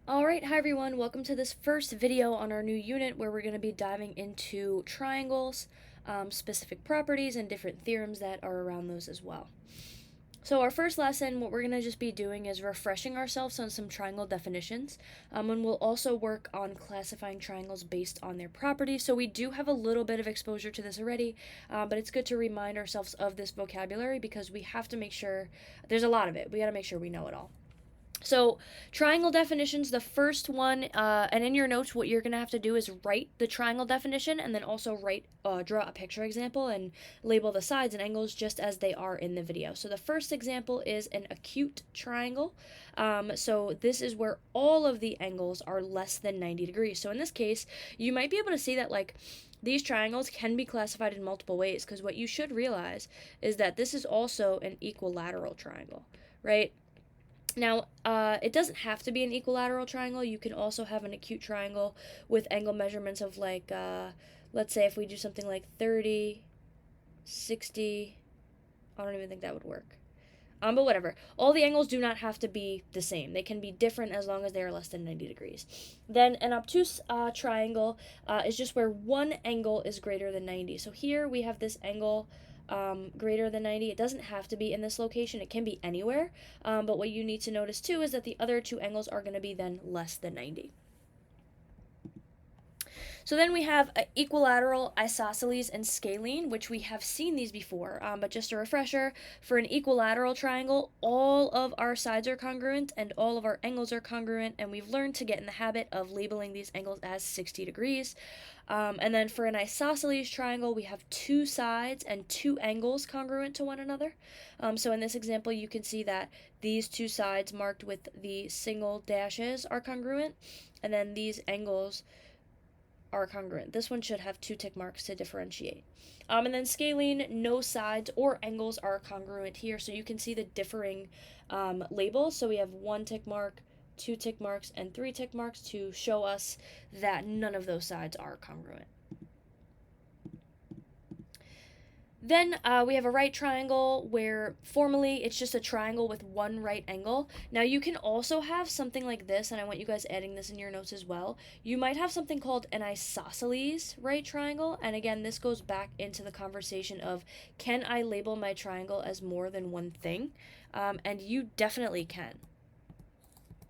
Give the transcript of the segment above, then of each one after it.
Alright, hi everyone, welcome to this first video on our new unit where we're going to be diving into triangles, specific properties, and different theorems that are around those as well. So our first lesson, what we're going to just be doing is refreshing ourselves on some triangle definitions, and we'll also work on classifying triangles based on their properties. So we do have a little bit of exposure to this already, but it's good to remind ourselves of this vocabulary because we have to make sure, there's a lot of it, we got to make sure we know it all. So, triangle definitions, the first one, and in your notes, what you're going to have to do is write the triangle definition and then also draw a picture example and label the sides and angles just as they are in the video. So, the first example is an acute triangle. So, this is where all of the angles are less than 90 degrees. So, in this case, you might be able to see that, like, these triangles can be classified in multiple ways because what you should realize is that this is also an equilateral triangle, right? Now, it doesn't have to be an equilateral triangle. You can also have an acute triangle with angle measurements of like, let's say if we do something like 30, 60, I don't even think that would work. But whatever. All the angles do not have to be the same. They can be different as long as they are less than 90 degrees. Then an obtuse triangle is just where one angle is greater than 90. So here we have this angle greater than 90. It doesn't have to be in this location. It can be anywhere. But what you need to notice too is that the other two angles are going to be then less than 90. So then we have equilateral, isosceles, and scalene, which we have seen these before. But just a refresher, for an equilateral triangle, all of our sides are congruent and all of our angles are congruent, and we've learned to get in the habit of labeling these angles as 60 degrees. And then for an isosceles triangle, we have two sides and two angles congruent to one another. So in this example, you can see that these two sides marked with the single dashes are congruent, and then these angles are congruent. This one should have two tick marks to differentiate. And then scalene, no sides or angles are congruent here, so you can see the differing labels. So we have one tick mark, two tick marks, and three tick marks to show us that none of those sides are congruent. Then we have a right triangle where formally it's just a triangle with one right angle. Now you can also have something like this, and I want you guys adding this in your notes as well. You might have something called an isosceles right triangle, and again, this goes back into the conversation of can I label my triangle as more than one thing? And you definitely can.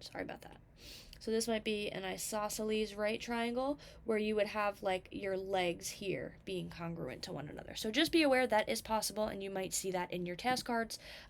Sorry about that. So this might be an isosceles right triangle where you would have like your legs here being congruent to one another. So just be aware that is possible and you might see that in your task cards.